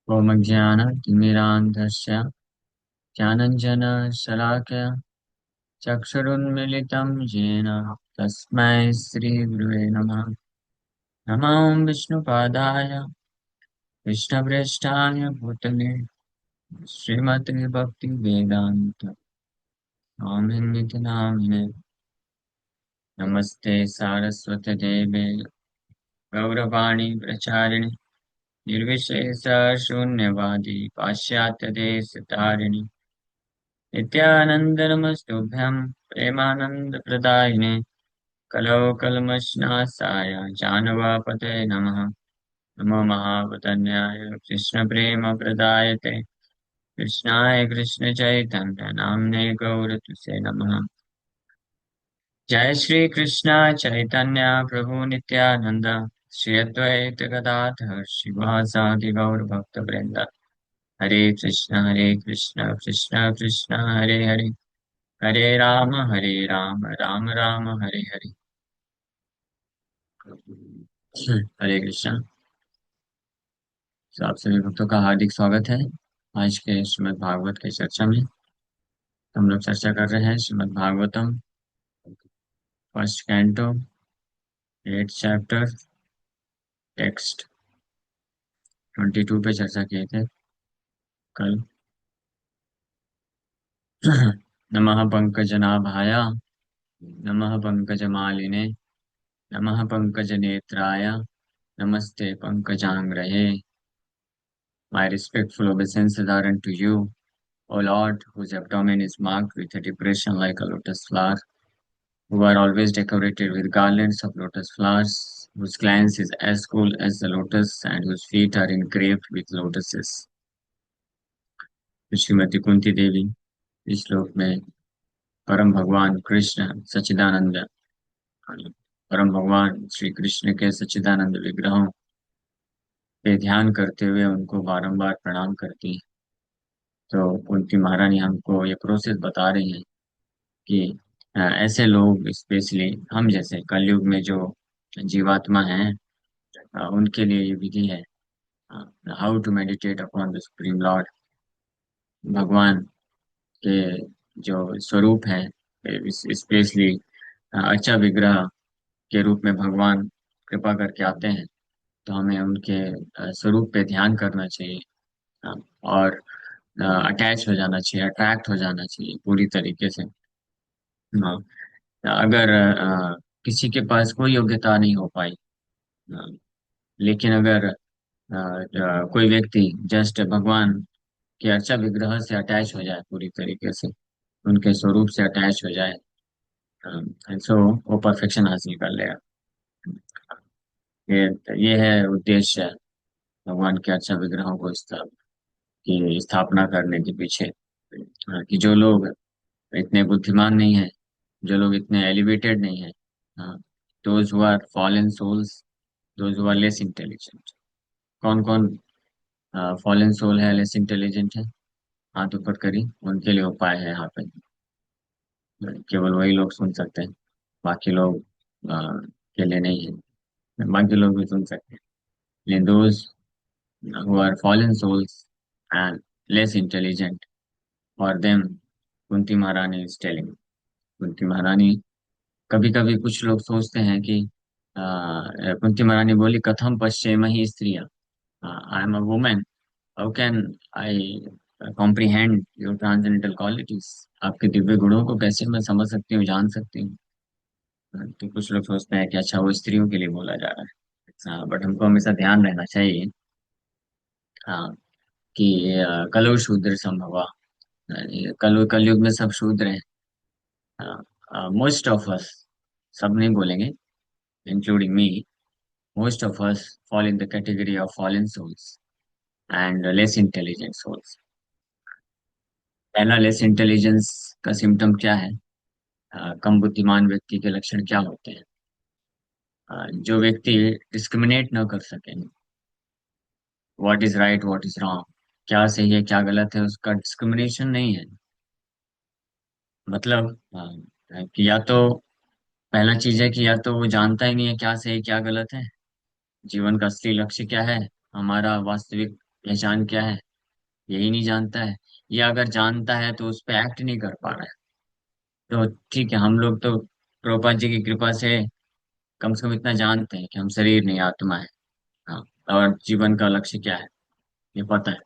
ओमज्ञानतिमिरान्धस्य ज्ञानञ्जनशलाकया चक्षुरुन्मीलितं येन तस्मै श्रीगुरुवे नमः। नमो विष्णुपादाय कृष्णप्रेष्ठाय भूतले श्रीमते भक्तिवेदान्त स्वामिनिति नामिने। नमस्ते सारस्वते देवे गौरवाणी प्रचारिणि निर्विशेष शून्यवादी पाश्चात्यदेशतारिणि नित्यानन्दनमस्तुभ्यं प्रेमानन्दप्रदायिने कलौ कल्मषनाशाय जानवापतये नमः। नमो महावदन्याय कृष्णप्रेमप्रदायते कृष्णाय कृष्णचैतन्य नाम्ने गौरतुसे नमः। जय श्री कृष्ण चैतन्य प्रभु नित्यानंद श्री अद्वैत गदाधर शिवासादि गौर भक्त वृंद। हरे कृष्ण कृष्ण कृष्ण हरे हरे, हरे राम राम राम हरे हरे। हरे कृष्ण। तो आप सभी भक्तों का हार्दिक स्वागत है आज के श्रीमद् भागवत की चर्चा में। हम लोग चर्चा कर रहे हैं Shrimad Bhagavatam first canto 8 chapter text 22 पे चर्चा किए थे कल। नमः पंकजनाभाय नमः पंकजमालिने नमः पंकजनेत्राय नमस्ते पंकजांग्रहे। My respectful obeisances are unto you, O Lord, whose abdomen is marked with a depression like a lotus flower, who are always decorated with garlands of lotus flowers, whose glance is as cool as the lotus, and whose feet are engraved with lotuses। Shrimati Kunti देवी इस श्लोक में परम भगवान कृष्ण सच्चिदानंद, परम भगवान श्री कृष्ण के सच्चिदानंद विग्रहों पे ध्यान करते हुए उनको बारंबार प्रणाम करती हैं। तो कुंती महारानी हमको ये प्रोसेस बता रही हैं कि ऐसे लोग स्पेशली हम जैसे कलयुग में जो जीवात्मा हैं, उनके लिए ये विधि है, how to meditate upon the supreme lord. भगवान के जो स्वरूप है, स्पेशली अच्छा विग्रह के रूप में भगवान कृपा करके आते हैं, तो हमें उनके स्वरूप पे ध्यान करना चाहिए। और अटैच हो जाना चाहिए, अट्रैक्ट हो जाना चाहिए पूरी तरीके से। हाँ, अगर किसी के पास कोई योग्यता नहीं हो पाई, अ, लेकिन अगर कोई व्यक्ति जस्ट भगवान के अर्चा विग्रह से अटैच हो जाए, पूरी तरीके से उनके स्वरूप से अटैच हो जाए, सो वो परफेक्शन हासिल कर लेगा। ये है उद्देश्य भगवान के अर्चा विग्रहों को की स्थापना करने के पीछे। कि जो लोग इतने बुद्धिमान नहीं है, जो लोग इतने एलिवेटेड नहीं है, those who are fallen souls, those who are less intelligent. कौन कौन फॉलन सोल है, लेस इंटेलिजेंट है? हाथ ऊपर करी, उनके लिए उपाय है यहाँ पे। केवल वही लोग सुन सकते हैं, बाकी लोग के लिए नहीं है। बाकी लोग भी सुन सकते हैं, लेकिन those who are fallen souls and less intelligent, for them Kunti महारानी इज टेलिंग। कुंती महारानी, कभी कभी कुछ लोग सोचते हैं कि कुंती महारानी बोली, कथम पश्येमहि स्त्रिया, I am a women, how can I comprehend your transcendental qualities. आपके दिव्य गुणों को कैसे मैं समझ सकती हूँ, जान सकती हूँ। तो कुछ लोग सोचते हैं कि अच्छा वो स्त्रियों के लिए बोला जा रहा है। बट हमको हमेशा ध्यान रहना चाहिए, हाँ, कि कलो शूद्र संभवा, कलयुग में सब शूद्र हैं। मोस्ट ऑफ अस, सब नहीं बोलेंगे, including me, most of us fall in the category of fallen souls and less intelligent souls। पहला, लेस इंटेलिजेंस का सिम्टम क्या है? कम बुद्धिमान व्यक्ति के लक्षण क्या होते हैं? जो व्यक्ति डिस्क्रिमिनेट न कर सके, what is right what is wrong, क्या सही है क्या गलत है, उसका डिस्क्रिमिनेशन नहीं है। मतलब कि या तो, पहला चीज है कि या तो वो जानता ही नहीं है क्या सही क्या गलत है, जीवन का असली लक्ष्य क्या है, हमारा वास्तविक पहचान क्या है यही नहीं जानता है, या अगर जानता है तो उस पर एक्ट नहीं कर पा रहा है। तो ठीक है, हम लोग तो प्रभुपाद जी की कृपा से कम से कम इतना जानते हैं कि हम शरीर नहीं आत्मा है। हाँ, और जीवन का लक्ष्य क्या है ये पता है।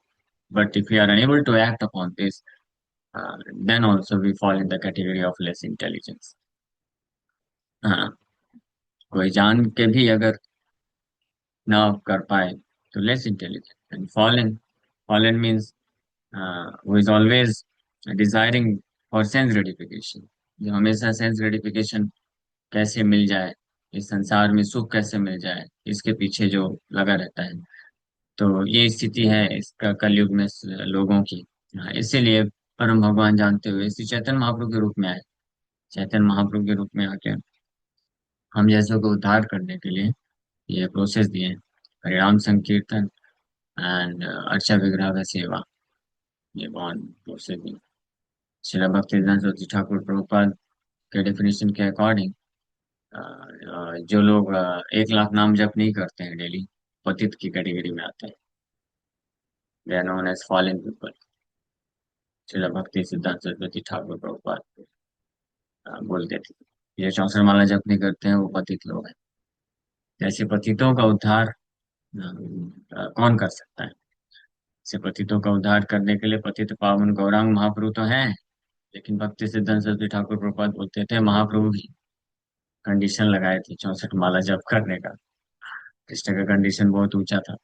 But if you are unable to act upon this, then also we fall in the category of less intelligence. हाँ, कोई जान के भी अगर ना कर पाए तो less intelligent. And fallen, fallen means who is always desiring for sense gratification, जो हमेशा सेंस ग्रेटिफिकेशन कैसे मिल जाए, इस संसार में सुख कैसे मिल जाए, इसके पीछे जो लगा रहता है। तो ये स्थिति है इसका कलयुग में लोगों की। हाँ, इसीलिए परम भगवान जानते हुए श्री चैतन्य महाप्रभु के रूप में आए। चैतन्य महाप्रभु के रूप में आके हम जैसों को उद्धार करने के लिए ये प्रोसेस दिए हैं। हरिनाम संकीर्तन एंड अर्चा विग्रह का सेवा, ये बहुत प्रोसेस दी। श्रील भक्तिवेदांत सरस्वती ठाकुर प्रभुपाद के डेफिनेशन के अकॉर्डिंग जो लोग 1 लाख नाम जप नहीं करते हैं डेली, पतित की कैटेगरी में आते हैं। They are known as fallen people. Srila Bhakti Siddhanta Saraswati Thakur Prabhupada बोलते थे ये 64 माला जप नहीं करते हैं वो पतित लोग हैं। ऐसे पतितों का उद्धार कौन कर सकता है? ऐसे पतितों का उद्धार करने के लिए पतित पावन गौरांग महाप्रभु तो हैं, लेकिन भक्ति सिद्धांत सरस्वती ठाकुर प्रभुपाद बोलते थे महाप्रभु ही कंडीशन लगाए थे 64 माला जप करने का। कृष्ण का कंडीशन बहुत ऊंचा था।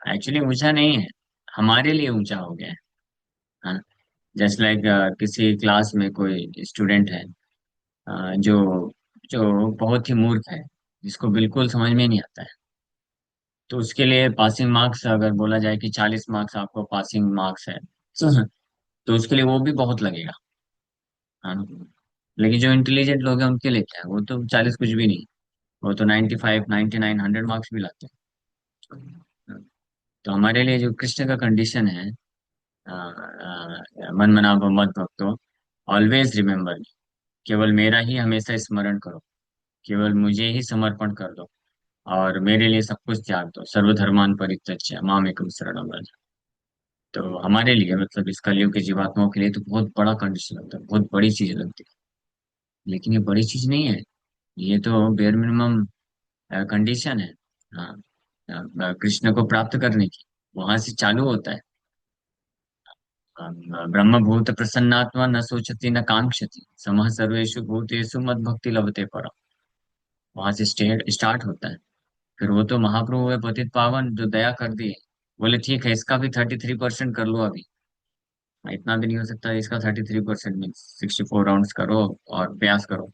एक्चुअली ऊंचा नहीं है, हमारे लिए ऊंचा हो गया है। हाँ, जस्ट लाइक किसी क्लास में कोई स्टूडेंट है जो जो बहुत ही मूर्ख है, जिसको बिल्कुल समझ में नहीं आता है। तो उसके लिए पासिंग मार्क्स अगर बोला जाए कि 40 मार्क्स आपको पासिंग मार्क्स है, तो उसके लिए वो भी बहुत लगेगा। हाँ, लेकिन जो इंटेलिजेंट लोग हैं उनके लिए क्या है, वो तो 40 कुछ भी नहीं, वो तो 95 99 100 मार्क्स भी लाते हैं। तो हमारे लिए जो कृष्ण का कंडीशन है, मन मना मत भक्तो, ऑलवेज रिमेम्बर, केवल मेरा ही हमेशा स्मरण करो, केवल मुझे ही समर्पण कर दो, और मेरे लिए सब कुछ त्याग दो, सर्वधर्मान परित्यज्य माम एकम शरणम व्रज। तो हमारे लिए मतलब इस कलयुग के जीवात्माओं के लिए तो बहुत बड़ा कंडीशन लगता है, बहुत बड़ी चीज लगती है। लेकिन ये बड़ी चीज नहीं है, ये तो बेयर मिनिमम कंडीशन है। हाँ, कृष्ण को प्राप्त करने की वहां से चालू होता है। ब्रह्म भूत प्रसन्नात्मा न सोचती न कांक्षति समः सर्वेषु भूतेषु मद भक्ति लभते पर, वहां से स्टार्ट होता है। फिर वो तो महाप्रभु है पतित पावन जो दया कर दिए, बोले ठीक है इसका भी 33% कर लो अभी। इतना भी नहीं हो सकता, इसका 33% मीन 64 राउंड्स करो और प्रयास करो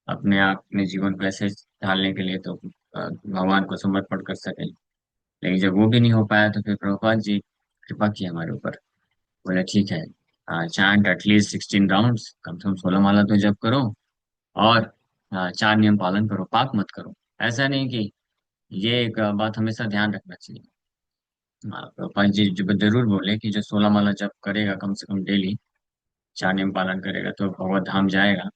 अपने आप अपने जीवन को ऐसे ढालने के लिए, तो भगवान को समर्पण कर सके। लेकिन जब वो भी नहीं हो पाया तो फिर प्रभुपाद जी कृपा की हमारे ऊपर, बोले ठीक है चांट एटलीस्ट 16 राउंड्स, कम से कम 16 माला तो जप करो, और 4 नियम पालन करो, पाप मत करो। ऐसा नहीं कि ये एक बात हमेशा ध्यान रखना चाहिए। पंडित जी जब जरूर बोले कि जो 16 माला जप करेगा कम से कम डेली, 4 नियम पालन करेगा तो भगवत धाम जाएगा।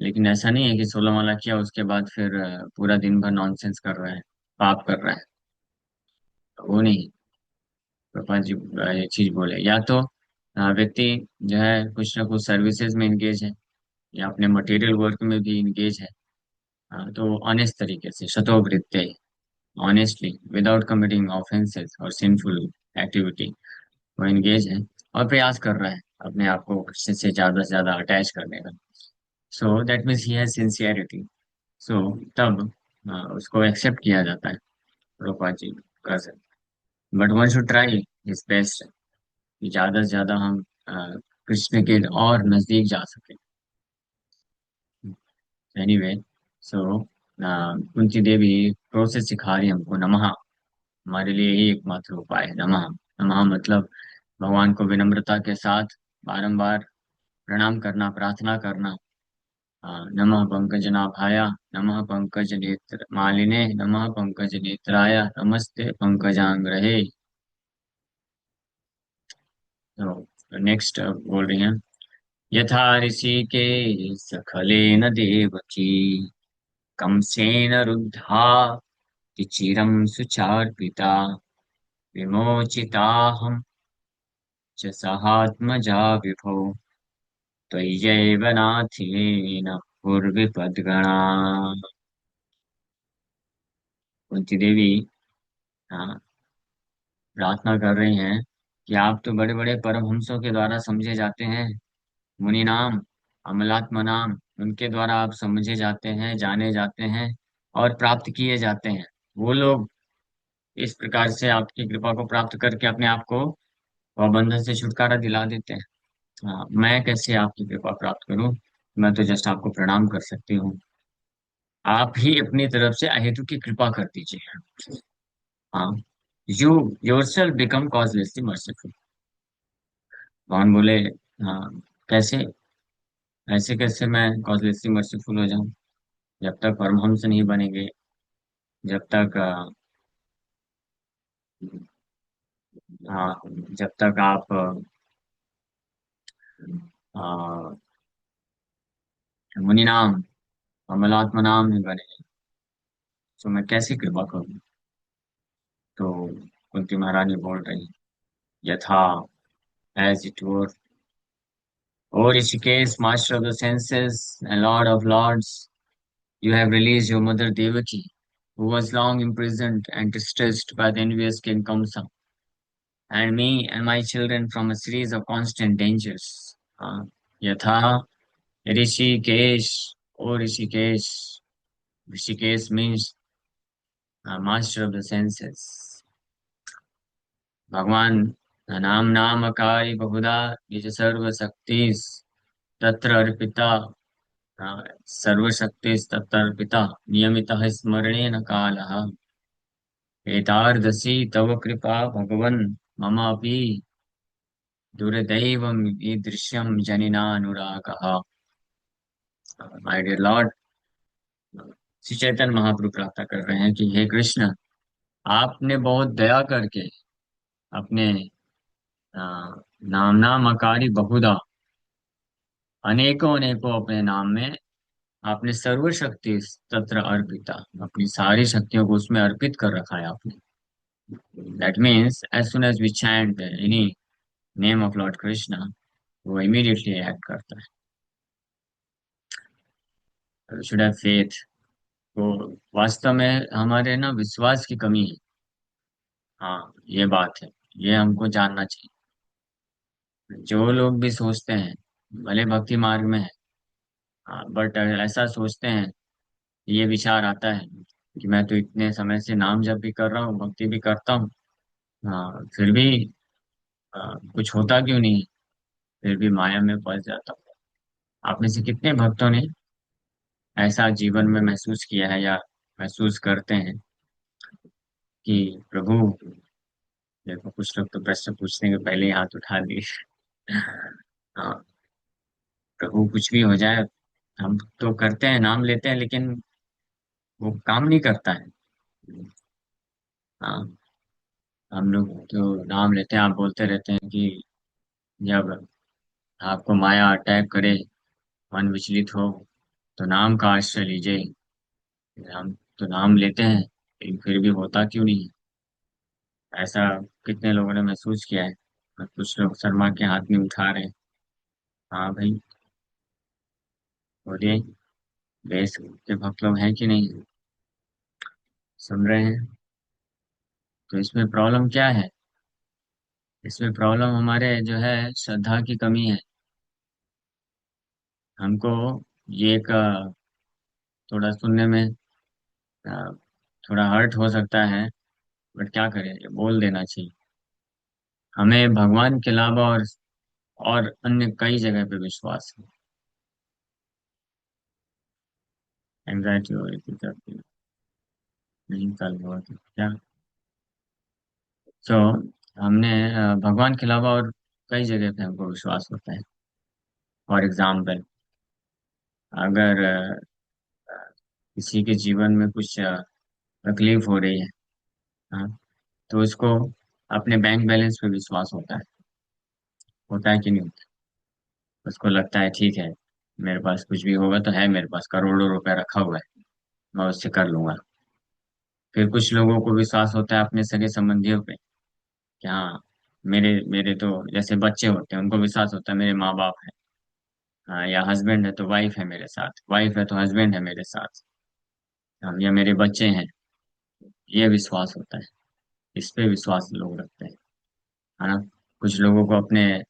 लेकिन ऐसा नहीं है कि 16 माला किया उसके बाद फिर पूरा दिन भर नॉनसेंस कर रहा है, पाप कर रहा है। तो वो नहीं, पंडित जी ये चीज बोले, या तो व्यक्ति जो है कुछ ना कुछ सर्विसेज में इंगेज है, या अपने मटेरियल वर्क में भी इंगेज है। तो ऑनेस्ट तरीके से शतोवृत्ते, ऑनेस्टली विदाउट कमिटिंग ऑफेंसेस और सिंफुल एक्टिविटी वो एंगेज है, और प्रयास कर रहा है अपने आप को कृष्ण से ज्यादा से ज्यादा अटैच करने का। So that means he has sincerity. So तब उसको एक्सेप्ट किया जाता है, रूपा जी कर सकते। But one should try his best कि ज्यादा से ज्यादा हम कृष्ण के और नजदीक जा सके। एनीवे, सो कुंती देवी प्रोसेस सिखा रही है हमको नमः। हमारे लिए यही एकमात्र उपाय है नमः। नमः मतलब भगवान को विनम्रता के साथ बारंबार प्रणाम करना, प्रार्थना करना। नमः पंकजनाभाय, नमः पंकज नेत्र मालिने, नमः पंकज नेत्राय, नमस्ते पंकजांग्रहे। तो नेक्स्ट बोल रही हैं, यथा ऋषिके सखलेन देवकी कंसेन रुद्धा चिरम सुचार्पिता विमोचिताहं च सहात्मजा विभो त्वय्यैव नाथेन पूर्विपद्गणा। कुंती देवी हाँ, प्रार्थना कर रही हैं कि आप तो बड़े बड़े परमहंसों के द्वारा समझे जाते हैं, मुनि नाम, अमलात्मा नाम, उनके द्वारा आप समझे जाते हैं, जाने जाते हैं और प्राप्त किए जाते हैं। वो लोग इस प्रकार से आपकी कृपा को प्राप्त करके अपने आप को बंधन से छुटकारा दिला देते हैं। हाँ, मैं कैसे आपकी कृपा प्राप्त करूं? मैं तो जस्ट आपको प्रणाम कर सकती हूँ। आप ही अपनी तरफ से अहेतु की कृपा कर दीजिए। हाँ, यू योरसेल्फ बिकम कॉजलेसली मर्सीफुल। भगवान बोले, हाँ, कैसे? ऐसे कैसे मैं कॉजलेसली मर्सीफुल हो जाऊं? जब तक परमहंस नहीं बनेंगे, जब तक हाँ, जब तक आप अ, मुनि नाम, कमलात्मा नाम नहीं बनेंगे, तो मैं कैसे कृपा करूं? तो कुंती महारानी बोल रही, यथा, as it were, O Rishikesh, master of the senses and lord of lords, you have released your mother Devaki, who was long imprisoned and distressed by the envious King Kamsa, and me and my children from a series of constant dangers. Yatha, Rishikesh, O Rishikesh. Rishikesh means master of the senses. भगवान नाम नामकारि बहुधा निज सर्व शक्ति तत्र अर्पिता सर्वशक्तिस्तत्तर्पिता नियमितः स्मरणेन कालः एतार्दशी तव कृपा भगवन् ममापि दुर्दैवम् ईदृश्यम् जनिनानुरागः। My dear Lord, Shri Chaitanya महाप्रभु प्रार्थना कर रहे हैं कि हे कृष्ण, आपने बहुत दया करके अपने अ, नामनामकारी बहुधा, अनेकों अनेकों अपने नाम में आपने सर्वशक्ति तत्र अर्पिता, अपनी सारी शक्तियों को उसमें अर्पित कर रखा है आपने। That means as soon as we chant any name of Lord Krishna, वो immediately act करता है। We should have faith। तो वास्तव में हमारे ना विश्वास की कमी है। हाँ, ये बात है, ये हमको जानना चाहिए। जो लोग भी सोचते हैं, भले भक्ति मार्ग में है, हाँ, बट ऐसा सोचते हैं, ये विचार आता है कि मैं तो इतने समय से नाम जप भी कर रहा हूँ, भक्ति भी करता हूँ, हाँ, फिर भी कुछ होता क्यों नहीं? फिर भी माया में फंस जाता हूँ। आप में से कितने भक्तों ने ऐसा जीवन में महसूस किया है या महसूस करते हैं कि प्रभु, देखो कुछ लोग तो प्रश्न पूछने के पहले ही हाथ उठा दिए। हाँ, प्रभु कुछ भी हो जाए, हम तो करते हैं, नाम लेते हैं, लेकिन वो काम नहीं करता है। हाँ, हम लोग जो नाम लेते हैं, आप बोलते रहते हैं कि जब आपको माया अटैक करे, मन विचलित हो, तो नाम का आश्रय लीजिए। हम तो नाम लेते हैं, लेकिन फिर भी होता क्यों नहीं? ऐसा कितने लोगों ने महसूस किया है? और कुछ लोग शर्मा के हाथ में उठा रहे हैं। हाँ भाई, बोलिए, देश के भक्त लोग हैं कि नहीं? सुन रहे हैं? तो इसमें प्रॉब्लम क्या है? इसमें प्रॉब्लम हमारे जो है श्रद्धा की कमी है। हमको ये एक थोड़ा सुनने में अ, थोड़ा हर्ट हो सकता है, बट क्या करें, ये बोल देना चाहिए। हमें भगवान के अलावा और अन्य कई जगह पे विश्वास है। एंजाइटी हो रही थी तब, नहीं कल हुआ था क्या? तो हमने भगवान के अलावा और कई जगह पे हमको विश्वास होता है। फॉर एग्जाम्पल, अगर किसी के जीवन में कुछ तकलीफ हो रही है, हाँ, तो उसको अपने बैंक बैलेंस पे विश्वास होता है कि नहीं होता? उसको लगता है ठीक है, मेरे पास कुछ भी होगा तो है, मेरे पास करोड़ों रुपए रखा हुआ है, मैं उससे कर लूंगा। फिर कुछ लोगों को विश्वास होता है अपने सगे संबंधियों पे, कि हाँ, मेरे मेरे तो जैसे बच्चे होते हैं, उनको विश्वास होता है मेरे माँ बाप है। हाँ, या हस्बैंड है तो वाइफ है मेरे साथ, वाइफ है तो हस्बैंड है मेरे साथ। हाँ, या मेरे बच्चे हैं, ये विश्वास होता है। इस पे विश्वास लोग रखते हैं, है ना। कुछ लोगों को अपने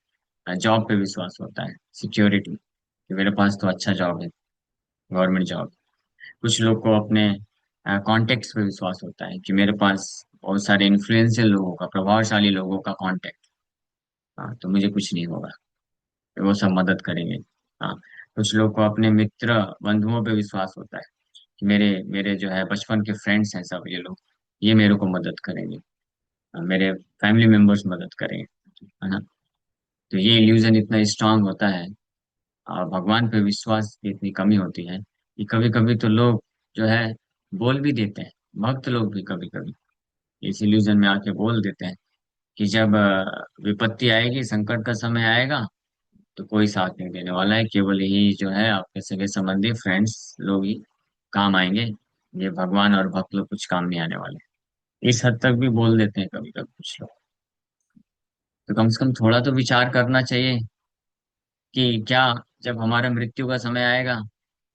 जॉब पे विश्वास होता है, सिक्योरिटी, कि मेरे पास तो अच्छा जॉब है, गवर्नमेंट जॉब। कुछ लोग को अपने कॉन्टेक्ट पे विश्वास होता है कि मेरे पास बहुत सारे इन्फ्लुएंशियल लोगों का, प्रभावशाली लोगों का कॉन्टेक्ट। हाँ, तो मुझे कुछ नहीं होगा, वो सब मदद करेंगे। हाँ, कुछ लोग को अपने मित्र बंधुओं पे विश्वास होता है कि मेरे मेरे जो है बचपन के फ्रेंड्स हैं सब, ये लोग ये मेरे को मदद करेंगे। मेरे फैमिली मेंबर्स मदद करेंगे, है ना। तो ये इल्यूजन इतना स्ट्रांग होता है। भगवान पे विश्वास की इतनी कमी होती है कि कभी कभी तो लोग जो है बोल भी देते हैं, भक्त लोग भी कभी कभी इस इल्यूजन में आके बोल देते हैं कि जब विपत्ति आएगी, संकट का समय आएगा, तो कोई साथ नहीं देने वाला है, केवल यही जो है आपके सगे संबंधी फ्रेंड्स लोग ही काम आएंगे। ये भगवान और भक्त लोग कुछ काम नहीं आने वाले। इस हद तक भी बोल देते हैं कभी कभी कुछ लोग। तो कम से कम थोड़ा तो विचार करना चाहिए कि क्या, जब हमारा मृत्यु का समय आएगा,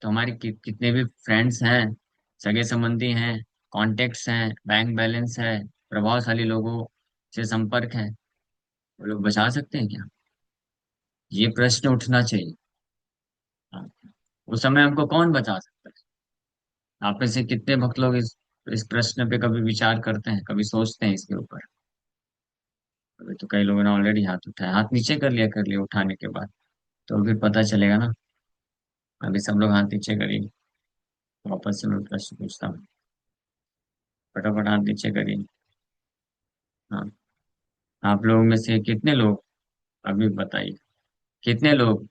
तो हमारे कितने भी फ्रेंड्स हैं, सगे संबंधी हैं, कॉन्टेक्ट्स हैं, बैंक बैलेंस है, प्रभावशाली लोगों से संपर्क है, वो लोग बचा सकते हैं क्या? ये प्रश्न उठना चाहिए। हाँ, उस समय हमको कौन बचा सकता है? आप में से कितने भक्त लोग इस प्रश्न पे कभी विचार करते हैं, कभी सोचते हैं इसके ऊपर? अभी तो कई लोगों ने ऑलरेडी हाथ उठाया, हाथ नीचे कर लिया उठाने के बाद। तो अभी पता चलेगा ना। अभी सब लोग हाथ नीचे करिए। वापस से मैं प्रश्न पूछता हूँ, फटाफट हाथ नीचे करिए। हाँ, आप लोगों में से कितने लोग, अभी बताइए, कितने लोग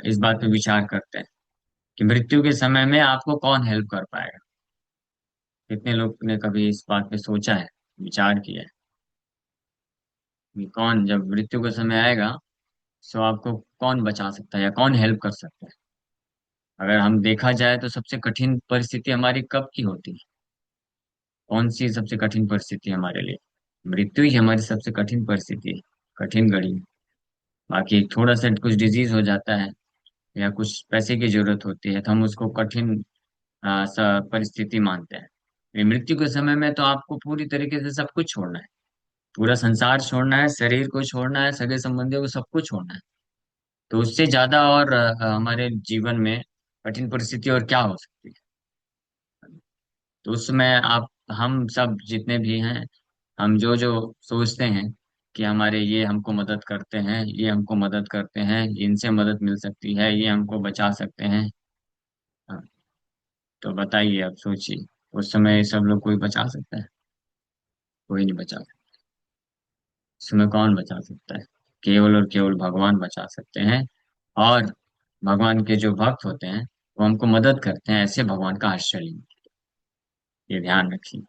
इस बात पे विचार करते हैं कि मृत्यु के समय में आपको कौन हेल्प कर पाएगा? कितने लोग ने कभी इस बात पे सोचा है, विचार किया है कि कौन, जब मृत्यु का समय आएगा, तो आपको कौन बचा सकता है या कौन हेल्प कर सकता है? अगर हम देखा जाए तो सबसे कठिन परिस्थिति हमारी कब की होती है? कौन सी सबसे कठिन परिस्थिति है हमारे लिए? मृत्यु ही हमारी सबसे कठिन परिस्थिति है, कठिन घड़ी। बाकी थोड़ा सा कुछ डिजीज हो जाता है या कुछ पैसे की जरूरत होती है, तो हम उसको कठिन परिस्थिति मानते हैं। ये मृत्यु के समय में तो आपको पूरी तरीके से सब कुछ छोड़ना है, पूरा संसार छोड़ना है, शरीर को छोड़ना है, सगे संबंधियों को, सब कुछ छोड़ना है। तो उससे ज्यादा और हमारे जीवन में कठिन परिस्थिति और क्या हो सकती है? तो उसमें आप, हम सब जितने भी हैं, हम जो जो सोचते हैं कि हमारे ये हमको मदद करते हैं, ये हमको मदद करते हैं, इनसे मदद मिल सकती है, ये हमको बचा सकते हैं। हाँ, तो बताइए, अब सोचिए, उस समय सब लोग कोई बचा सकता है? कोई नहीं बचा सकता। इसमें कौन बचा सकता है? केवल और केवल भगवान बचा सकते हैं। और भगवान के जो भक्त होते हैं, वो हमको मदद करते हैं, ऐसे भगवान का आश्रय लेंगे। ये ध्यान रखिए।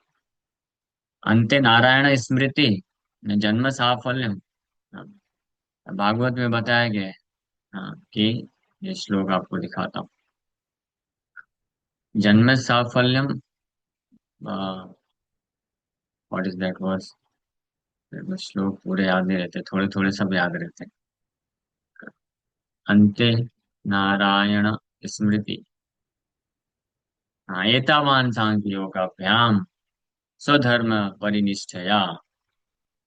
अंते नारायण स्मृति न जन्म साफल्यम। भागवत में बताया गया है, हाँ, कि ये श्लोक आपको दिखाता हूँ। जन्म साफल्यम, व्हाट इज दैट वर्स? श्लोक पूरे याद नहीं रहते, थोड़े थोड़े सब याद रहते हैं। अंते नारायण स्मृति, हाँ, एतावान सांख्य योगाभ्याम स्वधर्म परिनिष्ठया।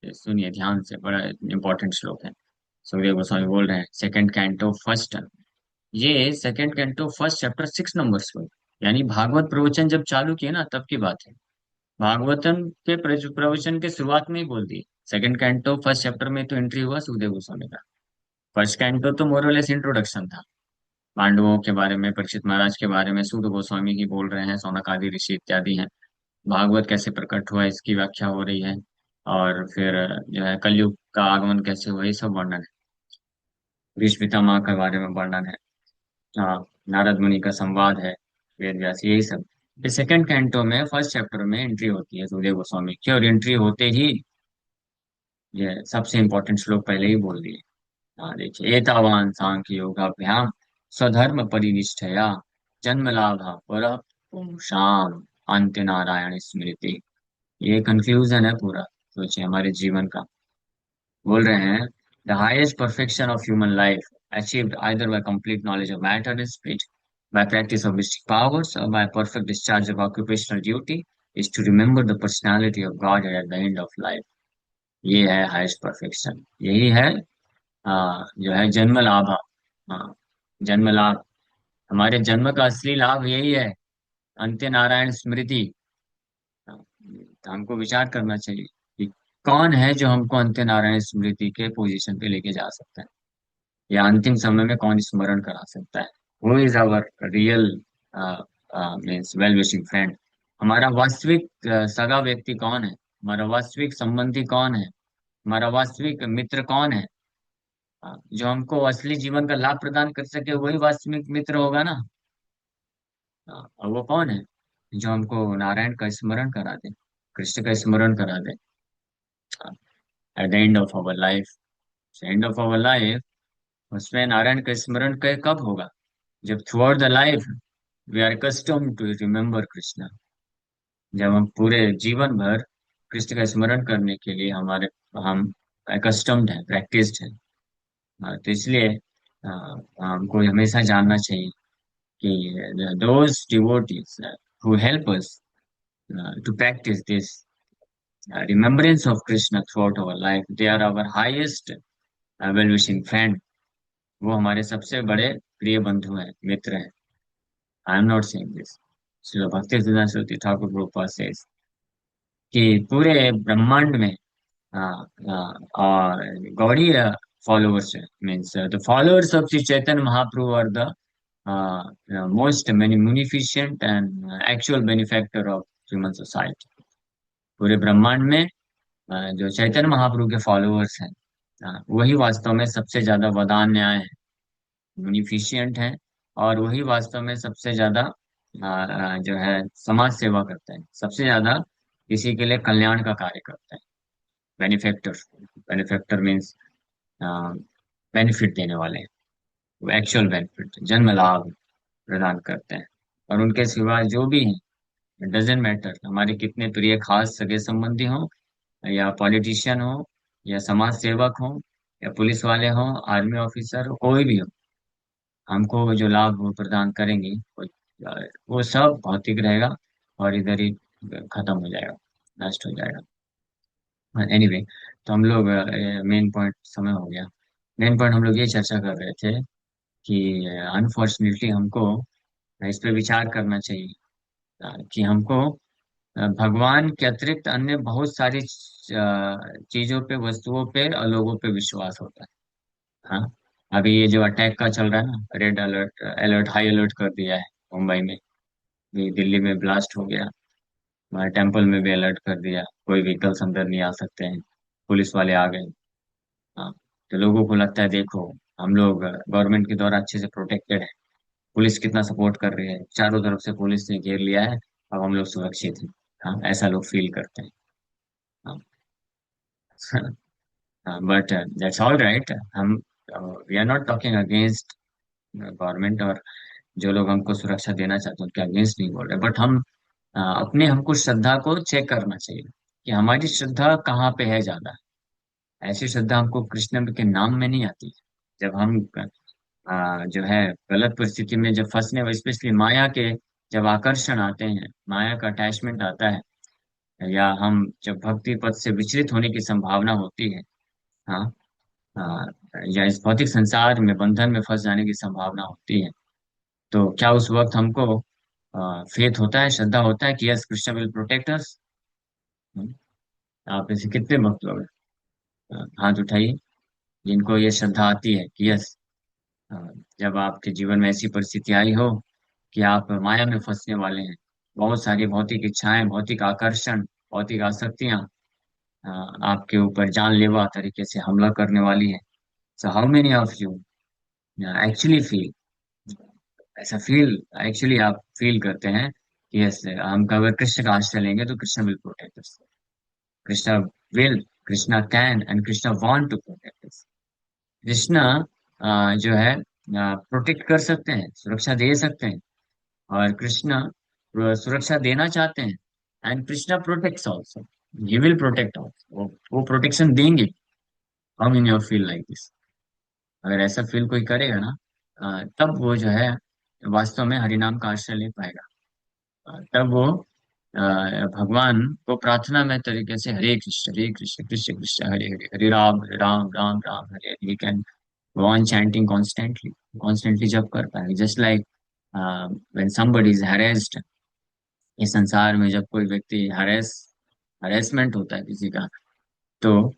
ये सुनिए ध्यान से, बड़ा इंपॉर्टेंट श्लोक है। सुखदेव गोस्वामी बोल रहे हैं, सेकंड कैंटो फर्स्ट। ये second canto first chapter 6 number श्लोक। यानी भागवत प्रवचन जब चालू किए ना, तब की बात है। भागवतम के प्रवचन के शुरुआत में ही बोल दी। सेकंड कैंटो फर्स्ट चैप्टर में तो एंट्री हुआ सुखदेव गोस्वामी का। फर्स्ट कैंटो तो मोरलेस इंट्रोडक्शन था। पांडवों के बारे में, परीक्षित महाराज के बारे में सूत गोस्वामी ही बोल रहे हैं, सौनक आदि ऋषि इत्यादि हैं। भागवत कैसे प्रकट हुआ, इसकी व्याख्या हो रही है। और फिर जो है कलयुग का आगमन कैसे हुआ, ये सब वर्णन है। भीष्म पितामह के बारे में वर्णन है। हाँ, नारद मुनि का संवाद है, वेद व्यास, यही सब। फिर सेकंड कैंटो में फर्स्ट चैप्टर में एंट्री होती है सुखदेव गोस्वामी की, और एंट्री होते ही ये सबसे इंपॉर्टेंट श्लोक पहले ही बोल दिए। हाँ, देखिए, एतावान सांख्य योगाभ्याम स्वधर्म परिनिष्ठया जन्म लाभा पर पुंसाम अंत्य नारायण स्मृति। ये कंक्लूजन है पूरा। सोचिए हमारे जीवन का। बोल रहे हैं the highest perfection of human life achieved either by complete knowledge of matter and spirit, by practice of mystic powers और by perfect discharge of occupational duty, is to remember the personality of God at the end of life. ये है highest perfection, यही है जो है जन्म लाभ। हाँ, जन्म लाभ, हमारे जन्म का असली लाभ यही है, अंत्य नारायण स्मृति। हाँ, तो हमको विचार करना चाहिए कि कौन है जो हमको अंत्य नारायण स्मृति के पोजीशन पे लेके जा सकता है, या अंतिम समय में कौन स्मरण करा सकता है। Who is our real means well wishing friend. हमारा वास्तविक सगा व्यक्ति कौन है, हमारा वास्तविक संबंधी कौन है, हमारा वास्तविक मित्र कौन है। जो हमको असली जीवन का लाभ प्रदान कर सके वही वास्तविक मित्र होगा ना। और वो कौन है, जो हमको नारायण का स्मरण करा दे, कृष्ण का स्मरण करा दे at the end of our life. End of our life, उसमें नारायण का स्मरण कब होगा, जब through the life we are custom to remember Krishna. जब हम पूरे जीवन भर कृष्ण का स्मरण करने के लिए हमारे हम कस्टम्ड है, प्रैक्टिस्ड है। तो इसलिए हमको हमेशा जानना चाहिए कि those devotees who help us to practice this remembrance of Krishna throughout our life, they are our highest well-wishing friend। वो हमारे सबसे बड़े प्रिय बंधु हैं, मित्र हैं। I am not saying this, Srila Bhakti Siddhanta Saraswati Thakur Prabhupada says कि पूरे ब्रह्मांड में और Gaudi followers means the followers of Shri Chaitanya Mahaprabhu are the most munificent and actual benefactor of human society. पूरे ब्रह्मांड में जो चैतन्य महाप्रभु के फॉलोअर्स हैं, वही वास्तव में सबसे ज्यादा वदान न्याय है, munificent है। और वही वास्तव में सबसे ज्यादा जो है समाज सेवा करते हैं, सबसे ज्यादा किसी के लिए कल्याण का कार्य करते हैं। बेनिफैक्टर, बेनिफैक्टर मीन्स बेनिफिट देने वाले, वो एक्चुअल बेनिफिट, जन्म लाभ प्रदान करते हैं। और उनके सिवा जो भी है, डजेंट मैटर हमारे कितने प्रिय खास सगे संबंधी हो, या पॉलिटिशियन हो, या समाज सेवक हो, या पुलिस वाले हो, आर्मी ऑफिसर हो, कोई भी हो, हमको जो लाभ वो प्रदान करेंगे वो सब भौतिक रहेगा और इधर ही खत्म हो जाएगा, नष्ट हो जाएगा। एनीवे, तो हम लोग मेन पॉइंट समय हो गया। मेन पॉइंट हम लोग ये चर्चा कर रहे थे कि अनफॉर्चुनेटली हमको इस पे विचार करना चाहिए कि हमको भगवान के अतिरिक्त अन्य बहुत सारी चीजों पे, वस्तुओं पे और लोगों पे विश्वास होता है। हाँ, अभी ये जो अटैक का चल रहा है ना, red alert, alert, high alert कर दिया है मुंबई में भी, दिल्ली में ब्लास्ट हो गया, हमारे टेम्पल में भी अलर्ट कर दिया, कोई व्हीकल्स अंदर नहीं आ सकते हैं, पुलिस वाले आ गए। हाँ, तो लोगों को लगता है देखो हम लोग गवर्नमेंट के द्वारा अच्छे से प्रोटेक्टेड है, पुलिस कितना सपोर्ट कर रही है, चारों तरफ से पुलिस ने घेर लिया है, अब हम लोग सुरक्षित हैं। हाँ, ऐसा लोग फील करते हैं। हाँ, बट दैट्स ऑल राइट। हम we are not talking against government, और जो लोग हमको सुरक्षा देना चाहते हैं उनके अगेंस्ट नहीं बोल रहे, बट हम अपने हमको श्रद्धा को चेक करना चाहिए कि हमारी श्रद्धा कहाँ पे है ज्यादा। ऐसी श्रद्धा हमको कृष्ण के नाम में नहीं आती। जब हम जो है गलत परिस्थिति में जब फंसने, स्पेशली माया के जब आकर्षण आते हैं, माया का अटैचमेंट आता है, या हम जब भक्ति पथ से विचलित होने की संभावना होती है, हाँ, या इस भौतिक संसार में बंधन में फंस जाने की संभावना होती है, तो क्या उस वक्त हमको फेथ होता है, श्रद्धा होता है कि यस कृष्ण विल प्रोटेक्ट अस। आप ऐसे कितने भक्त लोग हैं? हाथ उठाइए जिनको ये श्रद्धा आती है कि यस, जब आपके जीवन में ऐसी परिस्थिति आई हो कि आप माया में फंसने वाले हैं, बहुत सारी भौतिक इच्छाएं, भौतिक आकर्षण, भौतिक आसक्तियां आपके ऊपर जानलेवा तरीके से हमला करने वाली है। So how many of you actually feel, ऐसा फील, एक्चुअली आप फील करते हैं कि यस हम अगर कृष्ण का आश्रय लेंगे तो Krishna will protect us, Krishna will, Krishna can and Krishna want to protect us. Krishna जो है प्रोटेक्ट कर सकते हैं, सुरक्षा दे सकते हैं, और कृष्णा सुरक्षा देना चाहते हैं, and Krishna protects also. He will protect अस, वो प्रोटेक्शन देंगे। How many of feel like this? अगर ऐसा फील कोई करेगा ना, तब वो जो है वास्तव में हरिनाम का आश्रय ले पाएगा। तब वो भगवान को प्रार्थना में तरीके से Hare Krishna Krishna Krishna Hare Hare, Hare Ram Ram Ram Hare Hare, he can go on chanting constantly, constantly जब कर पाए। Just like when somebody is harassed, इस संसार में जब कोई व्यक्ति हरेसमेंट होता है किसी का, तो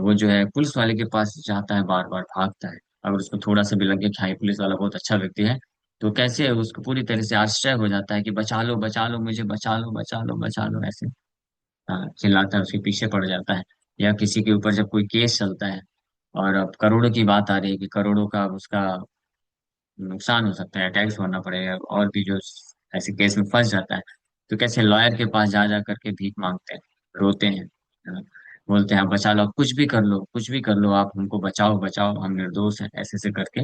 वो जो है पुलिस वाले के पास जाता है, बार बार भागता है। अगर उसको थोड़ा सा भी लगे कि हाँ ये पुलिस वाला बहुत अच्छा व्यक्ति है, तो कैसे उसको पूरी तरह से आश्चर्य हो जाता है कि बचा लो मुझे, बचा लो बचा लो बचा लो, ऐसे चिल्लाता है, उसके पीछे पड़ जाता है। या किसी के ऊपर जब कोई केस चलता है और अब करोड़ों की बात आ रही है कि करोड़ों का उसका नुकसान हो सकता है, टैक्स भरना पड़ेगा, और भी जो ऐसे केस में फंस जाता है, तो कैसे लॉयर के पास जा जा करके भीख मांगते हैं, रोते हैं, हाँ, बोलते हैं आप बचा लो, आप कुछ भी कर लो, कुछ भी कर लो, आप हमको बचाओ बचाओ, हम निर्दोष हैं, ऐसे ऐसे करके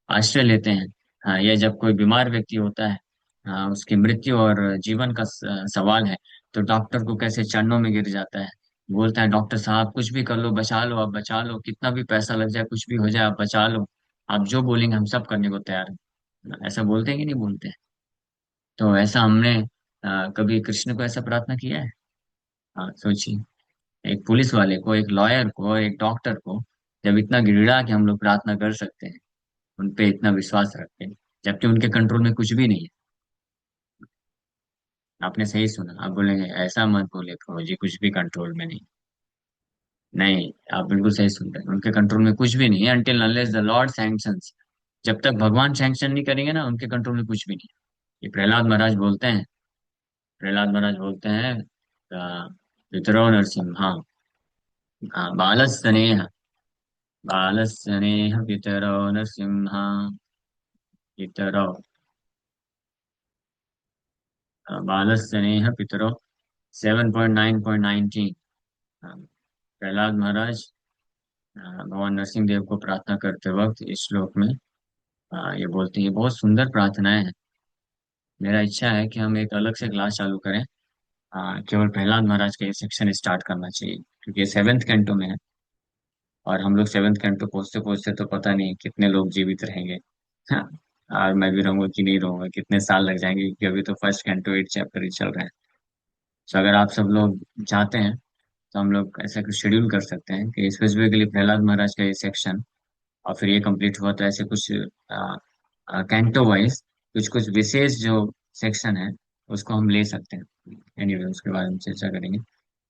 आश्रय लेते हैं। हाँ, या जब कोई बीमार व्यक्ति होता है, हाँ, उसकी मृत्यु और जीवन का सवाल है, तो डॉक्टर को कैसे चरणों में गिर जाता है, बोलता है डॉक्टर साहब कुछ भी कर लो, बचा लो, आप बचा लो, कितना भी पैसा लग जाए, कुछ भी हो जाए, आप बचा लो, आप जो बोलेंगे हम सब करने को तैयार हैं। ऐसा बोलते हैं कि नहीं बोलते हैं? तो ऐसा हमने कभी कृष्ण को ऐसा प्रार्थना किया है? हाँ सोचिए, एक पुलिस वाले को, एक लॉयर को, एक डॉक्टर को जब इतना गिरा कि हम लोग प्रार्थना कर सकते हैं, उन पे इतना विश्वास रखते हैं, जबकि उनके कंट्रोल में कुछ भी नहीं है। आपने सही सुना, आप बोलेंगे ऐसा मत बोले प्रभु जी, कुछ भी कंट्रोल में नहीं। नहीं, आप बिल्कुल सही सुन रहे हैं, उनके कंट्रोल में कुछ भी नहीं है, until unless the Lord sanctions. जब तक भगवान सैंक्शन नहीं करेंगे ना, उनके कंट्रोल में कुछ भी नहीं है। ये प्रहलाद महाराज बोलते हैं, प्रहलाद महाराज बोलते हैं पितरो नरसिम्हा, बालस्नेह, बालस्नेह पितरो नरसिम्हा, पितरो, बालस्नेह पितरो, 7.9.19। प्रहलाद महाराज भगवान नरसिंह देव को प्रार्थना करते वक्त इस श्लोक में ये बोलते हैं, ये बहुत सुंदर प्रार्थनाएं हैं। मेरा इच्छा है कि हम एक अलग से क्लास चालू करें, केवल प्रहलाद महाराज का ये सेक्शन स्टार्ट करना चाहिए, क्योंकि ये सेवेंथ कैंटो में है, और हम लोग सेवेंथ कैंटो पहुंचते पहुंचते तो पता नहीं कितने लोग जीवित रहेंगे। हाँ, और मैं भी रहूंगा कि नहीं रहूंगा, कितने साल लग जाएंगे, क्योंकि अभी तो फर्स्ट कैंटो 8 चैप्टर ही चल रहे हैं। तो अगर आप सब लोग चाहते हैं, तो हम लोग ऐसा कुछ शेड्यूल कर सकते हैं कि स्पेसिफिकली प्रहलाद महाराज का ये सेक्शन, और फिर ये कंप्लीट हुआ तो ऐसे कुछ कैंटो वाइज कुछ कुछ विशेष जो सेक्शन है उसको हम ले सकते हैं। एनीवे उसके बारे में चर्चा करेंगे।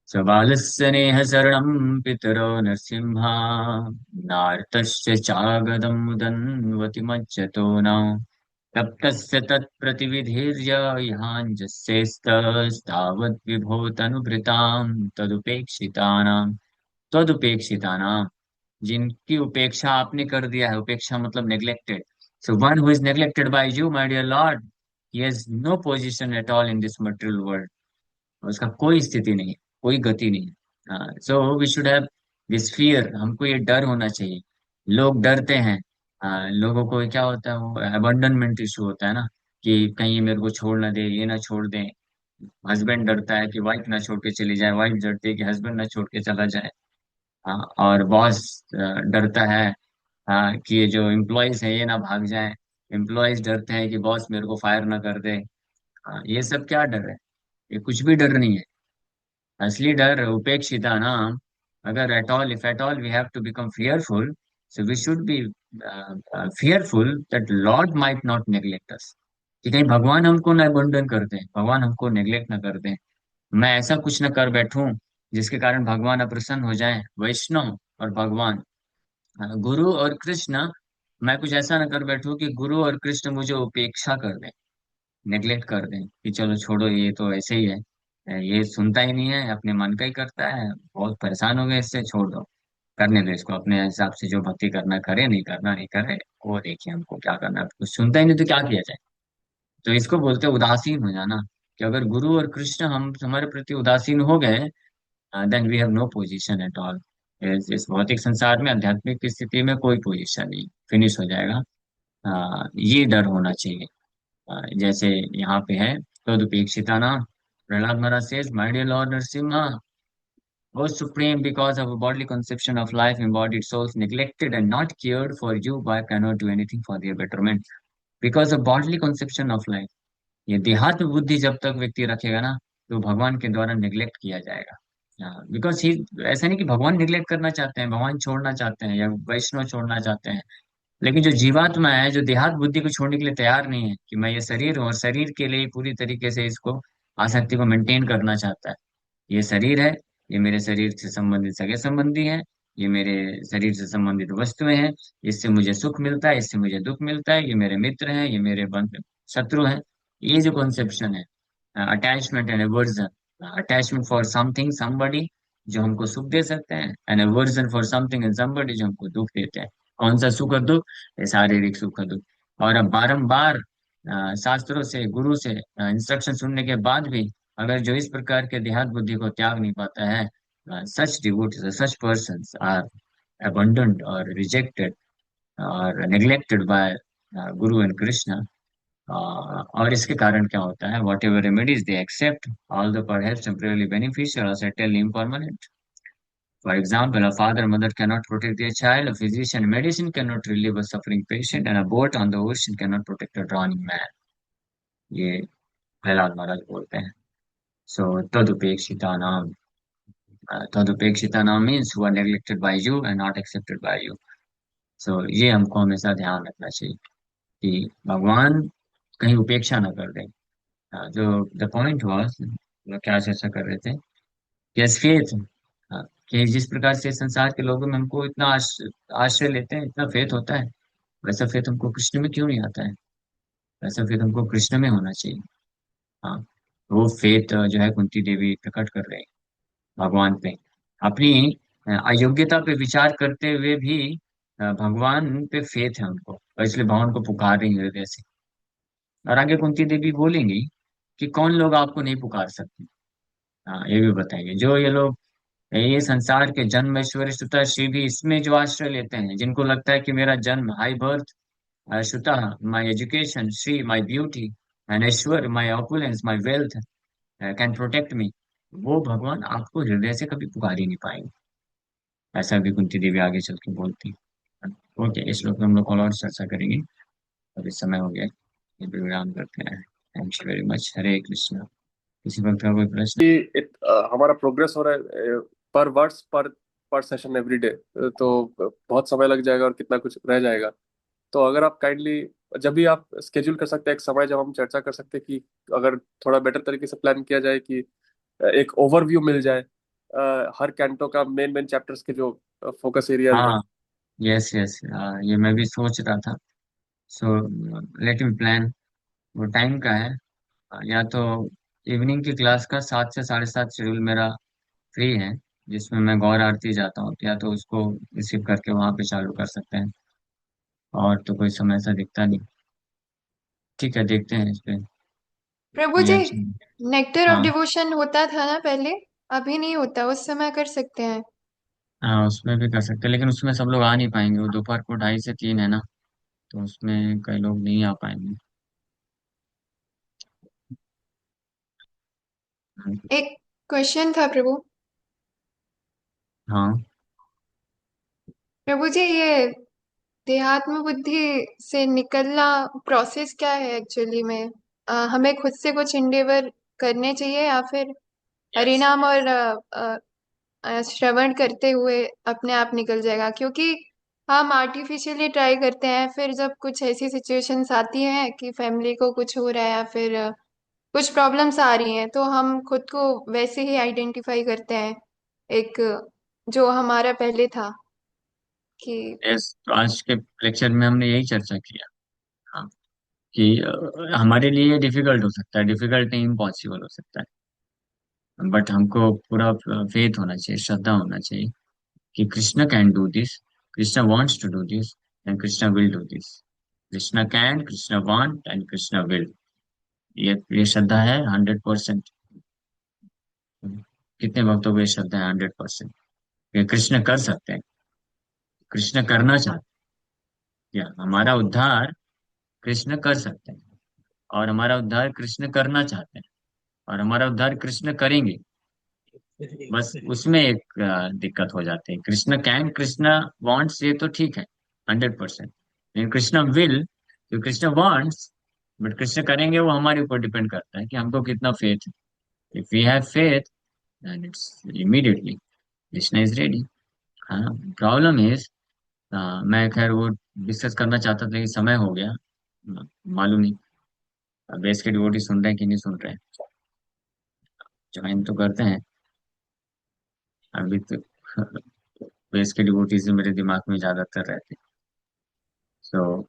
सबालस्नेह शरणं पितरो नरसिंहा, नार्तश्च चागदं मुदन्वति मज्जतो न, तप्तस्य तत्प्रतिविधिर्य ह्याञ्जस्यैस्तस्तावद्विभो तनुभृतां तदुपेक्षितानां, तदुपेक्षितानां, जिनकी उपेक्षा आपने कर दिया है, उपेक्षा मतलब neglected. So one who is neglected by you my dear lord, he has no position at all in this material world. उसका कोई स्थिति नहीं है, कोई गति नहीं है। So we should have this fear, हमको ये डर होना चाहिए। लोग डरते हैं, लोगों को क्या होता है, वो अबंडनमेंट इशू होता है ना, कि कहीं ये मेरे को छोड़ ना दे, ये ना छोड़ दे। हस्बैंड डरता है कि वाइफ ना छोड़ के चली जाए, वाइफ डरती है कि हस्बैंड ना छोड़ के चला जाए। और बॉस डरता है कि ये जो एम्प्लॉयज है ये ना भाग जाए, एम्प्लॉयज डरते हैं कि बॉस मेरे को फायर ना कर दे। ये सब क्या डर है? ये कुछ भी डर नहीं है। असली डर उपेक्षिता नाम। अगर at all, if at all we have to become fearful, so we should be fearful that Lord might not neglect us, कि कहीं भगवान हमको न अबंडन कर दें, भगवान हमको नेग्लेक्ट न कर दें। मैं ऐसा कुछ न कर बैठूं जिसके कारण भगवान अप्रसन्न हो जाए। वैष्णव और भगवान, गुरु और कृष्ण, मैं कुछ ऐसा न कर बैठूं कि गुरु और कृष्ण मुझे उपेक्षा कर दें, नेग्लेक्ट कर दें, कि चलो छोड़ो ये तो ऐसे ही है, ये सुनता ही नहीं है, अपने मन का ही करता है, बहुत परेशान हो गए इससे, छोड़ दो, करने दो इसको, अपने हिसाब से जो भक्ति करना करे, नहीं करना नहीं करे, वो देखिए हमको क्या करना है, कुछ सुनता ही नहीं तो क्या किया जाए। तो इसको बोलते हैं उदासीन हो जाना, कि अगर गुरु और कृष्ण हम हमारे प्रति उदासीन हो गए, then we have no position at all. इस भौतिक संसार में, आध्यात्मिक स्थिति में कोई पोजीशन नहीं, फिनिश हो जाएगा। ये डर होना चाहिए। जैसे यहाँ पे है, तदुपेक्षिता नाम, Prahlad Maharaj says my dear Lord Narasimha, O supreme, because of a bodily conception of life, embodied souls neglected and not cared for, you why cannot do anything for their betterment. Because of bodily conception of life, ये देहात्म बुद्धि जब तक व्यक्ति रखेगा ना, तो भगवान के द्वारा निग्लेक्ट किया जाएगा। बिकॉज ही, ऐसा नहीं कि भगवान निग्लेक्ट करना चाहते हैं, भगवान छोड़ना चाहते हैं या वैष्णव छोड़ना चाहते हैं, लेकिन जो जीवात्मा है, जो देहात बुद्धि को छोड़ने के लिए तैयार नहीं है कि मैं ये शरीर हूँ और शरीर के लिए पूरी तरीके से इसको, आसक्ति को मेंटेन करना चाहता है। ये शरीर है, ये मेरे शरीर से संबंधित सगे संबंधी है, ये मेरे शरीर से संबंधित वस्तुएं हैं, इससे मुझे सुख मिलता है, इससे मुझे दुख मिलता है, ये मेरे मित्र हैं, ये मेरे बंद शत्रु हैं। ये जो कॉन्सेप्शन है, attachment and aversion, attachment for something somebody जो हमको सुख दे सकते हैं, and aversion for something and somebody जो हमको दुख देते हैं। कौन सा सुख और दुख? ये शारीरिक सुख और दुख। और अब बारंबार शास्त्रों से, गुरु से इंस्ट्रक्शन सुनने के बाद भी अगर जो इस प्रकार के देहात बुद्धि को त्याग नहीं पाता है, such devotees, such persons are abandoned or rejected or neglected by Guru and Krishna. और इसके कारण क्या होता है? Whatever remedies they accept, all the perhaps temporarily beneficial or certainly impermanent. For example, a father or mother cannot protect their child, a physician and medicine cannot relieve a suffering patient, and a boat on the ocean cannot protect a drowning man. ये प्रहलाद महाराज बोलते हैं। सो तदुपेक्षिता नाम, तदुपेक्षिता नाम means who are neglected by you and not accepted by you. सो ये हमको हमेशा ध्यान रखना चाहिए कि भगवान कहीं उपेक्षा न कर दे। जो द पॉइंट वाज, लोग क्या चर्चा कर रहे थे, यस फेथ, कि जिस प्रकार से संसार के लोगों में हमको इतना आश्रय लेते हैं, इतना फेथ होता है, वैसा फेथ हमको कृष्ण में क्यों नहीं आता है? वैसा फेथ हमको कृष्ण में होना चाहिए। हाँ, वो फेथ जो है कुंती देवी प्रकट कर रहे हैं भगवान पे, अपनी अयोग्यता पे विचार करते हुए भी भगवान पे फेथ है उनको, और इसलिए भगवान को पुकार रही है हृदय से। और आगे कुंती देवी बोलेंगी कि कौन लोग आपको नहीं पुकार सकते। हाँ, ये भी बताएंगे, जो ये लोग ये संसार के जन्म ऐश्वर्य सुता श्री भी इसमें जो आश्रय लेते हैं, जिनको लगता है कि मेरा जन्म, हाई बर्थ, सुता, my education, Shri, my beauty and Aishwarya, my opulence, my wealth can protect me, वो भगवान आपको हृदय से कभी पुकार ही नहीं पाएंगे। ऐसा भी कुंती देवी आगे चल के बोलती है। ओके, इस श्लोक में हम लोग और चर्चा करेंगे। अभी समय हो गया है, ये भी विराम करते हैं। Thank you very much. Hare Krishna. किसी वक्त का कोई प्रश्न? कि हमारा प्रोग्रेस हो रहा है पर वर्ड्स पर पर सेशन एवरी डे, तो बहुत समय लग जाएगा और कितना कुछ रह जाएगा। तो अगर आप काइंडली, जब भी आप स्केड्यूल कर सकते हैं एक समय जब हम चर्चा कर सकते हैं कि अगर थोड़ा बेटर तरीके से प्लान किया जाए कि एक ओवरव्यू मिल जाए हर कैंटो का, मेन मेन चैप्टर्स के जो फोकस एरियाज हैं। हाँ, यस यस, ये मैं भी सोच रहा था। So let me plan. वो टाइम का है, या तो इवनिंग की क्लास का 7 से 7:30 शेड्यूल मेरा फ्री है, जिसमें मैं गौर आरती जाता हूँ, या तो उसको रिसीव करके वहां पे चालू कर सकते हैं। और तो कोई समय ऐसा दिखता नहीं। ठीक है, देखते हैं इस पे। प्रभु ये जी, अच्छा। नेक्टर ऑफ हाँ डिवोशन होता था ना पहले, अभी नहीं होता, उस समय कर सकते हैं। हाँ, उसमें भी कर सकते हैं, लेकिन उसमें सब लोग आ नहीं पाएंगे। वो दोपहर को 2:30 से 3 है ना, तो उसमें कई लोग नहीं आ पाएंगे। एक क्वेश्चन था प्रभु। हाँ प्रभु जी, ये देहात्म बुद्धि से निकलना प्रोसेस क्या है एक्चुअली में? हमें खुद से कुछ इंडेवर करने चाहिए या फिर यस। हरिनाम और श्रवण करते हुए अपने आप निकल जाएगा? क्योंकि हम आर्टिफिशियली ट्राई करते हैं, फिर जब कुछ ऐसी सिचुएशंस आती हैं कि फैमिली को कुछ हो रहा है या फिर कुछ प्रॉब्लम्स आ रही हैं, तो हम खुद को वैसे ही आइडेंटिफाई करते हैं, एक जो हमारा पहले था कि। यस, तो आज के लेक्चर में हमने यही चर्चा किया। हाँ, कि हमारे लिए डिफिकल्ट हो सकता है, डिफिकल्ट नहीं, इम्पॉसिबल हो सकता है, बट हमको पूरा फेथ होना चाहिए, श्रद्धा होना चाहिए कि Krishna can do this, Krishna wants to do this, and Krishna will do this. Krishna can, Krishna want and Krishna will. ये श्रद्धा है 100%। कितने भक्तों को ये श्रद्धा है 100%? ये कृष्ण कर सकते हैं, कृष्ण करना चाहते हैं, या हमारा उद्धार कृष्ण कर सकते हैं, और हमारा उद्धार कृष्ण करना चाहते हैं, और हमारा उद्धार कृष्ण करेंगे। बस उसमें एक दिक्कत हो जाती है। कृष्ण वांट्स, ये तो ठीक है 100%। लेकिन कृष्ण विल, जो कृष्ण वांट्स, बट कृष्ण करेंगे वो हमारे ऊपर डिपेंड करता है कि हमको कितना फेथ है। If we have faith then it's immediately Krishna is ready. हाँ, प्रॉब्लम इज, मैं खैर वो डिस्कस करना चाहता था कि समय हो गया। मालूम नहीं अब बेस के डिवोटी सुन रहे हैं कि नहीं सुन रहे हैं। ज्वाइन तो करते हैं अभी तो। बेस के डिवोटी से मेरे दिमाग में ज्यादातर रहते हैं। सो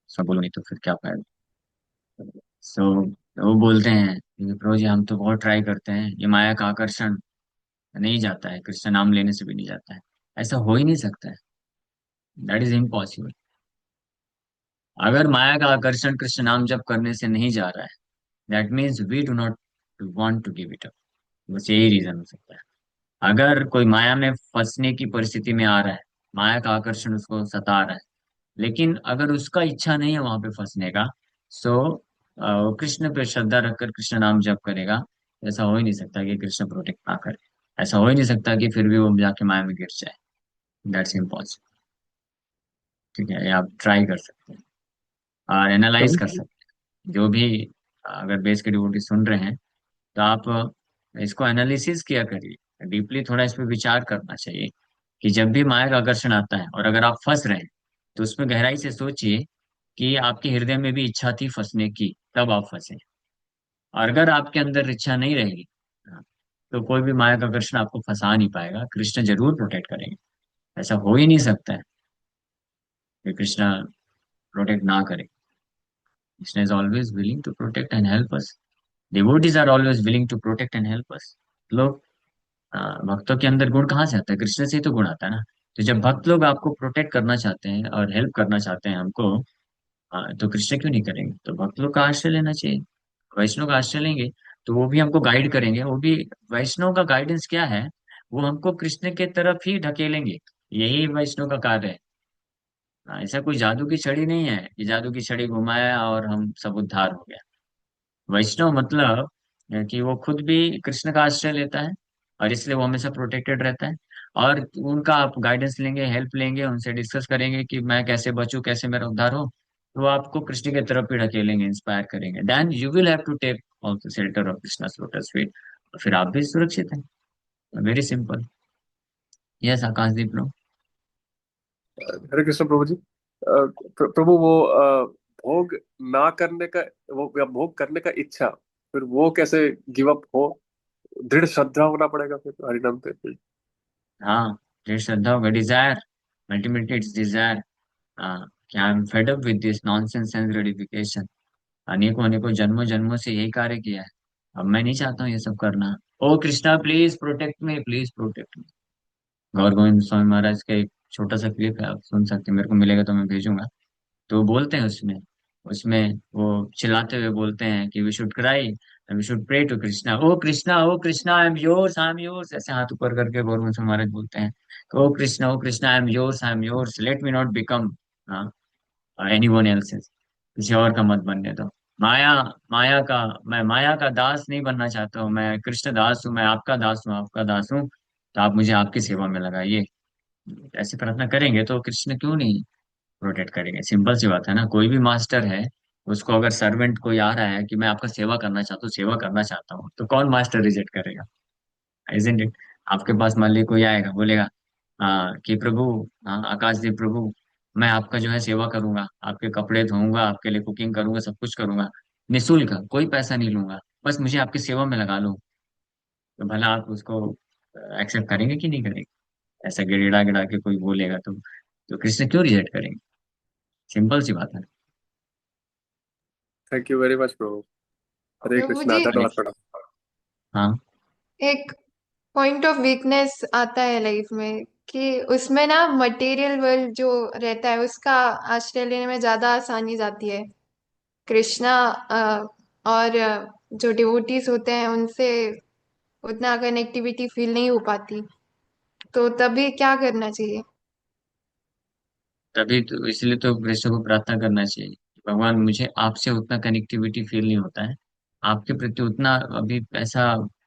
सब बोलो नहीं तो फिर क्या फायदा। सो वो बोलते हैं कि प्रभु जी हम तो बहुत ट्राई करते हैं, ये माया का आकर्षण नहीं जाता है, कृष्ण नाम लेने से भी नहीं जाता है। ऐसा हो ही नहीं सकता है, दैट इज इम्पॉसिबल। अगर माया का आकर्षण कृष्ण नाम जप करने से नहीं जा रहा है, that means we do not want to give it up. बस यही रीजन हो सकता है। अगर कोई माया में फंसने की परिस्थिति में आ रहा है, माया का आकर्षण उसको सता रहा है, लेकिन अगर उसका इच्छा नहीं है वहां पे फंसने का, सो वो कृष्ण पे श्रद्धा रखकर कृष्ण नाम जप करेगा। ऐसा हो ही नहीं सकता कि कृष्ण प्रोटेक्ट ना करे। ऐसा हो ही नहीं सकता कि फिर भी वो जाके माया में गिर जाए। That's impossible. ठीक है, ये आप ट्राई कर सकते हैं और एनालाइज कर सकते हैं जो भी। अगर बेस के डिवोटी सुन रहे हैं तो आप इसको एनालिसिस किया करिए डीपली, थोड़ा इस पे विचार करना चाहिए कि जब भी माया का आकर्षण आता है और अगर आप फंस रहे हैं तो उसमें गहराई से सोचिए कि आपके हृदय में भी इच्छा थी फंसने की, तब आप फंसे। और अगर आपके अंदर इच्छा नहीं रहेगी, हाँ, तो कोई भी माया का आकर्षण आपको फंसा नहीं पाएगा, कृष्ण जरूर प्रोटेक्ट करेंगे। ऐसा हो ही नहीं सकता है कि कृष्ण प्रोटेक्ट ना करे। Krishna is always willing to protect and help us. Devotees are always willing to protect and help us. लोग, भक्तों के अंदर गुण कहाँ से आता है? कृष्ण से ही तो गुण आता है ना। तो जब भक्त लोग आपको प्रोटेक्ट करना चाहते हैं और हेल्प करना चाहते हैं हमको, तो कृष्ण क्यों नहीं करेंगे? तो भक्त लोग का आश्रय लेना चाहिए। वैष्णव का आश्रय लेंगे तो वो भी हमको गाइड करेंगे। वो भी, वैष्णव का गाइडेंस क्या है? वो हमको कृष्ण के तरफ ही ढकेलेंगे। यही वैष्णव का कार्य है। ऐसा कोई जादू की छड़ी नहीं है कि जादू की छड़ी घुमाया और हम सब उद्धार हो गया। वैष्णव मतलब कि वो खुद भी कृष्ण का आश्रय लेता है और इसलिए वो हमेशा प्रोटेक्टेड रहता है। और उनका आप गाइडेंस लेंगे, हेल्प लेंगे, उनसे डिस्कस करेंगे कि मैं कैसे बचूं, कैसे मेरा उद्धार हो, तो वो आपको कृष्ण की तरफ ही ढकेलेंगे, इंस्पायर करेंगे। Then you will have to take also shelter of Krishna lotus feet. फिर आप भी सुरक्षित हैं। Very simple. यस आकाशदीप लो। हरे कृष्ण प्रभु जी। प्रभु वो भोग ना करने का, वो या भोग करने का इच्छा, फिर वो कैसे गिव अप हो? दृढ़ श्रद्धा होना पड़ेगा फिर हरिनाम पे फिर। हाँ, जो श्रद्धा होगा, डिजायर, अल्टीमेटली इट्स डिजायर। हाँ, क्या I am fed up with this nonsense and gratification. अनेकों अनेकों जन्मों जन्मों से यही कार्य किया है। अब मैं नहीं चाहता हूँ ये सब करना। Oh Krishna please protect me, please protect me. Gaur Govind Swami Maharaj का एक छोटा सा क्लिप है, आप सुन सकते हैं, मेरे को मिलेगा तो मैं भेजूंगा। तो बोलते हैं उसमें, उसमें वो चिल्लाते हुए बोलते हैं कि we should cry, we should pray to Krishna, O Krishna I am yours, I am yours, ऐसे हाथ ऊपर करके गौर गोविंद स्वामी महाराज बोलते हैं, oh Krishna I am yours, I am yours, let me not become anyone else's. किसी और का मत बनने दो। माया, माया का, मैं माया का दास नहीं बनना चाहता हूँ, मैं कृष्ण दास हूँ, मैं आपका दास हूँ, आपका दास हूँ। तो आप मुझे आपकी सेवा में लगाइए। ऐसी प्रार्थना करेंगे तो कृष्ण क्यों नहीं प्रोटेक्ट करेंगे? सिंपल सी बात है ना। कोई भी मास्टर है, उसको अगर सर्वेंट कोई आ रहा है कि मैं आपका सेवा करना चाहता हूँ, सेवा करना चाहता हूँ, तो कौन मास्टर रिजेक्ट करेगा? Isn't it? आपके पास मान लीजिए कोई आएगा, बोलेगा कि प्रभु, आकाशदीप प्रभु, मैं आपका जो है सेवा करूंगा, आपके कपड़े धोऊंगा, आपके लिए कुकिंग करूंगा, सब कुछ करूंगा, निःशुल्क, कोई पैसा नहीं लूंगा, बस मुझे आपकी सेवा में लगा लो। तो भला आप उसको एक्सेप्ट करेंगे कि नहीं करेंगे? ऐसा गिड़ा गिड़ा के कोई बोलेगा तो कृष्ण क्यों रिजेक्ट करेंगे? सिंपल सी बात है। थैंक यू वेरी मच प्रभु। हरे प्रभु कृष्णा, जी, धन्यवाद प्रणाम। हाँ, एक पॉइंट ऑफ वीकनेस आता है लाइफ में कि उसमें ना मटेरियल वर्ल्ड जो रहता है उसका आश्रय लेने में ज्यादा आसानी जाती है। कृष्णा और जो डिवोटीज होते हैं उनसे उतना कनेक्टिविटी फील नहीं हो पाती। तो तभी क्या करना चाहिए? तभी तो, इसलिए तो कृष्ण को प्रार्थना करना चाहिए कि भगवान मुझे आपसे उतना कनेक्टिविटी फील नहीं होता है, आपके प्रति उतना अभी ऐसा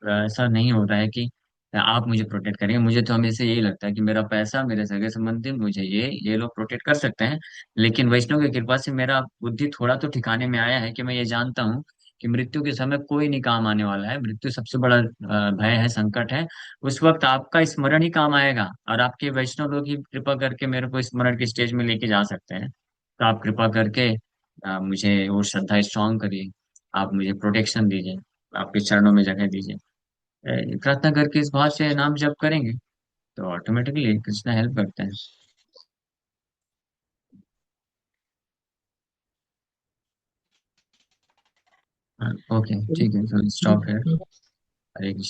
ऐसा नहीं हो रहा है कि आप मुझे प्रोटेक्ट करेंगे। मुझे तो हमेशा यही लगता है कि मेरा पैसा, मेरे सगे संबंधी, मुझे ये लोग प्रोटेक्ट कर सकते हैं। लेकिन वैष्णव की कृपा से मेरा बुद्धि थोड़ा तो ठिकाने में आया है कि मैं ये जानता हूँ कि मृत्यु के समय कोई नहीं काम आने वाला है। मृत्यु सबसे बड़ा भय है, संकट है। उस वक्त आपका स्मरण ही काम आएगा, और आपके वैष्णव लोग ही कृपा करके मेरे को स्मरण की स्टेज में लेके जा सकते हैं। तो आप कृपा करके मुझे वो श्रद्धा स्ट्रांग करिए। आप मुझे प्रोटेक्शन दीजिए, आपके चरणों में जगह दीजिए। प्रार्थना करके इस भाव से नाम जप करेंगे तो ऑटोमेटिकली कृष्णा हेल्प करते हैं। हाँ, ओके, ठीक है, तो स्टॉप है। हरे कृष्ण।